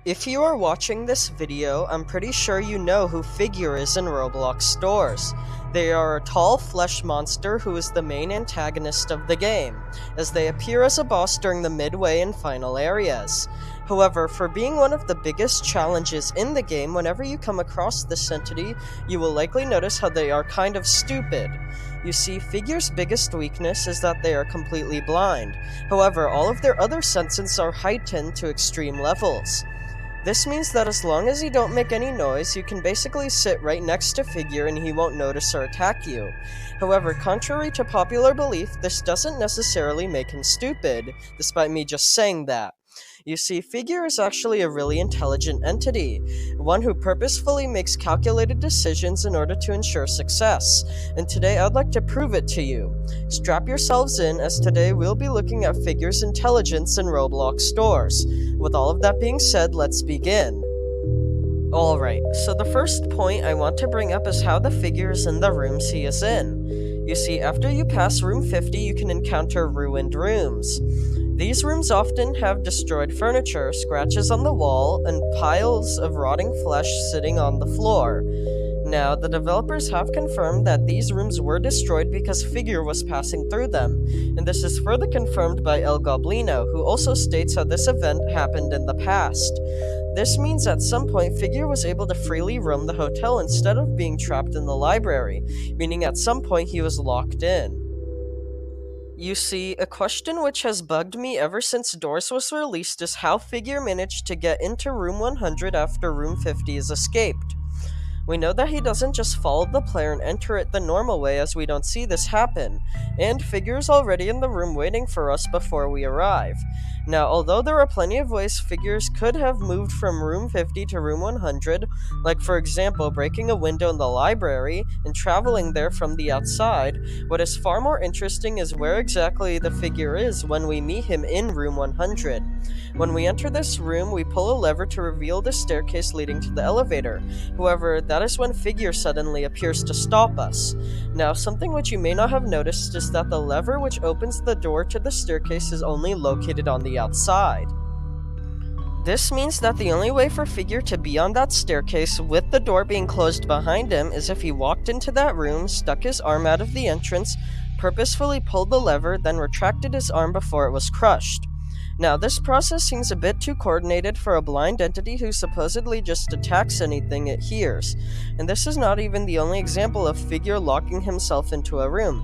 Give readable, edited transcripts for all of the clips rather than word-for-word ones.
If you are watching this video, I'm pretty sure you know who Figure is in Roblox stores. They are a tall flesh monster who is the main antagonist of the game, as they appear as a boss during the midway and final areas. However, for being one of the biggest challenges in the game, whenever you come across this entity, you will likely notice how they are kind of stupid. You see, Figure's biggest weakness is that they are completely blind. However, all of their other senses are heightened to extreme levels. This means that as long as you don't make any noise, you can basically sit right next to Figure and he won't notice or attack you. However, contrary to popular belief, this doesn't necessarily make him stupid, despite me just saying that. You see, Figure is actually a really intelligent entity, one who purposefully makes calculated decisions in order to ensure success, and today I'd like to prove it to you. Strap yourselves in, as today we'll be looking at Figure's intelligence in Roblox stores. With all of that being said, let's begin. Alright, so the first point I want to bring up is how the Figure is in the rooms he is in. You see, after you pass room 50, you can encounter ruined rooms. These rooms often have destroyed furniture, scratches on the wall, and piles of rotting flesh sitting on the floor. Now, the developers have confirmed that these rooms were destroyed because Figure was passing through them, and this is further confirmed by El Goblino, who also states how this event happened in the past. This means at some point Figure was able to freely roam the hotel instead of being trapped in the library, meaning at some point he was locked in. You see, a question which has bugged me ever since Doors was released is how Figure managed to get into room 100 after room 50 is escaped. We know that he doesn't just follow the player and enter it the normal way, as we don't see this happen, and Figure's already in the room waiting for us before we arrive. Now, although there are plenty of ways Figures could have moved from room 50 to room 100, like for example breaking a window in the library and traveling there from the outside, what is far more interesting is where exactly the Figure is when we meet him in room 100. When we enter this room, we pull a lever to reveal the staircase leading to the elevator. However, that is when Figure suddenly appears to stop us. Now, something which you may not have noticed is that the lever which opens the door to the staircase is only located on the outside. This means that the only way for Figure to be on that staircase with the door being closed behind him is if he walked into that room, stuck his arm out of the entrance, purposefully pulled the lever, then retracted his arm before it was crushed. Now, this process seems a bit too coordinated for a blind entity who supposedly just attacks anything it hears, and this is not even the only example of Figure locking himself into a room.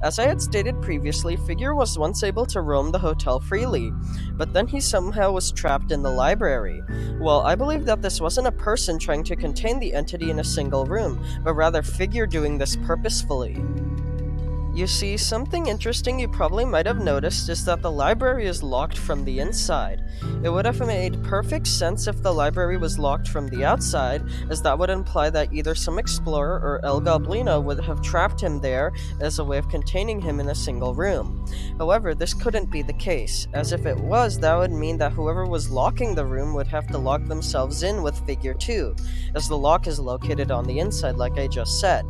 As I had stated previously, Figure was once able to roam the hotel freely, but then he somehow was trapped in the library. Well, I believe that this wasn't a person trying to contain the entity in a single room, but rather Figure doing this purposefully. You see, something interesting you probably might have noticed is that the library is locked from the inside. It would have made perfect sense if the library was locked from the outside, as that would imply that either some explorer or El Goblino would have trapped him there as a way of containing him in a single room. However, this couldn't be the case, as if it was, that would mean that whoever was locking the room would have to lock themselves in with Figure too, as the lock is located on the inside like I just said.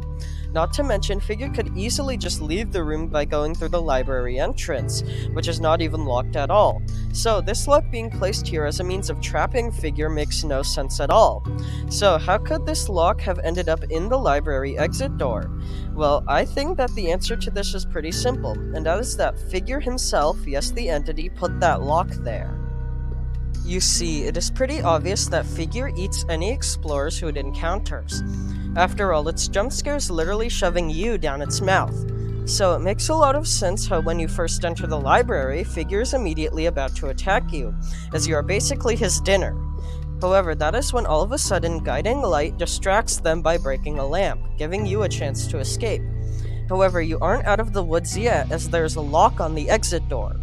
Not to mention, Figure could easily just leave the room by going through the library entrance, which is not even locked at all. So, this lock being placed here as a means of trapping Figure makes no sense at all. So, how could this lock have ended up in the library exit door? Well, I think that the answer to this is pretty simple, and that is that Figure himself, yes the entity, put that lock there. You see, it is pretty obvious that Figure eats any explorers who it encounters. After all, its jump scare is literally shoving you down its mouth. So it makes a lot of sense how when you first enter the library, Figure is immediately about to attack you, as you are basically his dinner. However, that is when all of a sudden guiding light distracts them by breaking a lamp, giving you a chance to escape. However, you aren't out of the woods yet, as there's a lock on the exit door.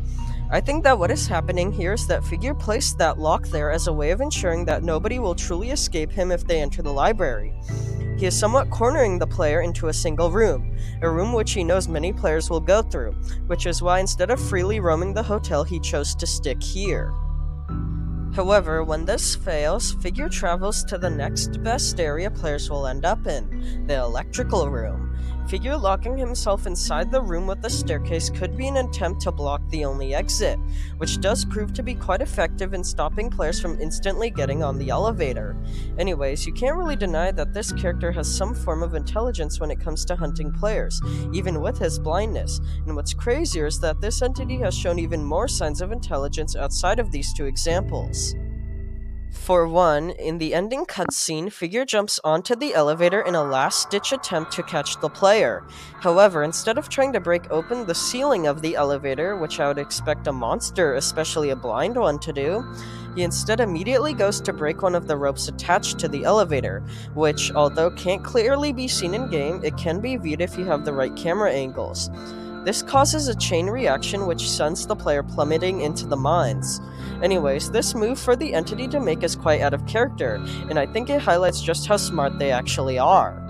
I think that what is happening here is that Figure placed that lock there as a way of ensuring that nobody will truly escape him if they enter the library. He is somewhat cornering the player into a single room, a room which he knows many players will go through, which is why instead of freely roaming the hotel, he chose to stick here. However, when this fails, Figure travels to the next best area players will end up in, the electrical room. Figure locking himself inside the room with the staircase could be an attempt to block the only exit, which does prove to be quite effective in stopping players from instantly getting on the elevator. Anyways, you can't really deny that this character has some form of intelligence when it comes to hunting players, even with his blindness, and what's crazier is that this entity has shown even more signs of intelligence outside of these two examples. For one, in the ending cutscene, Figure jumps onto the elevator in a last-ditch attempt to catch the player. However, instead of trying to break open the ceiling of the elevator, which I would expect a monster, especially a blind one, to do, he instead immediately goes to break one of the ropes attached to the elevator, which, although can't clearly be seen in-game, it can be viewed if you have the right camera angles. This causes a chain reaction which sends the player plummeting into the mines. Anyways, this move for the entity to make is quite out of character, and I think it highlights just how smart they actually are.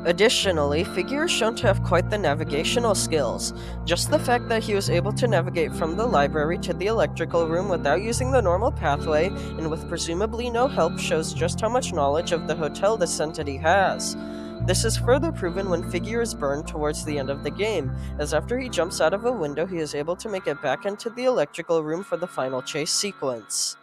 Additionally, Figure is shown to have quite the navigational skills. Just the fact that he was able to navigate from the library to the electrical room without using the normal pathway, and with presumably no help, shows just how much knowledge of the hotel this entity has. This is further proven when Figure is burned towards the end of the game, as after he jumps out of a window he is able to make it back into the electrical room for the final chase sequence.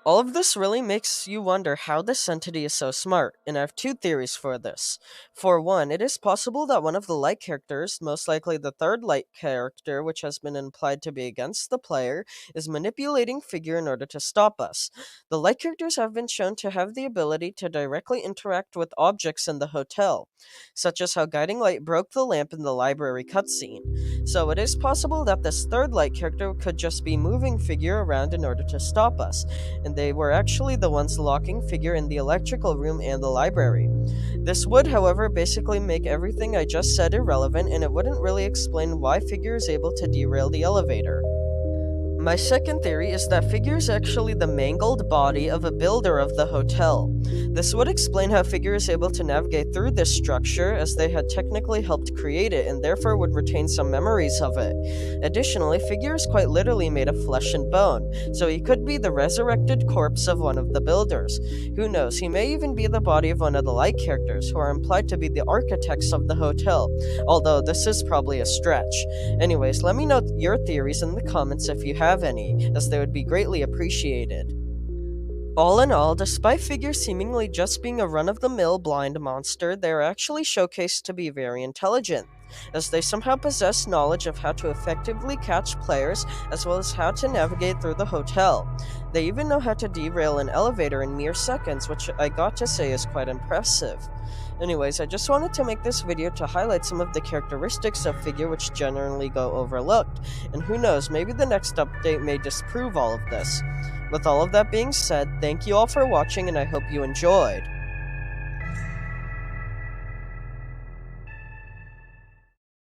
All of this really makes you wonder how this entity is so smart, and I have two theories for this. For one, it is possible that one of the light characters, most likely the third light character, which has been implied to be against the player, is manipulating Figure in order to stop us. The light characters have been shown to have the ability to directly interact with objects in the hotel, such as how Guiding Light broke the lamp in the library cutscene. So it is possible that this third light character could just be moving Figure around in order to stop us, and they were actually the ones locking Figure in the electrical room and the library. This would, however, basically make everything I just said irrelevant, and it wouldn't really explain why Figure is able to derail the elevator. My second theory is that Figure is actually the mangled body of a builder of the hotel. This would explain how Figure is able to navigate through this structure, as they had technically helped create it and therefore would retain some memories of it. Additionally, Figure is quite literally made of flesh and bone, so he could be the resurrected corpse of one of the builders. Who knows, he may even be the body of one of the light characters, who are implied to be the architects of the hotel, although this is probably a stretch. Anyways, let me know your theories in the comments if you have any, as they would be greatly appreciated. All in all, despite Figure seemingly just being a run-of-the-mill blind monster, they are actually showcased to be very intelligent, as they somehow possess knowledge of how to effectively catch players, as well as how to navigate through the hotel. They even know how to derail an elevator in mere seconds, which I got to say is quite impressive. Anyways, I just wanted to make this video to highlight some of the characteristics of Figure which generally go overlooked, and who knows, maybe the next update may disprove all of this. With all of that being said, thank you all for watching and I hope you enjoyed.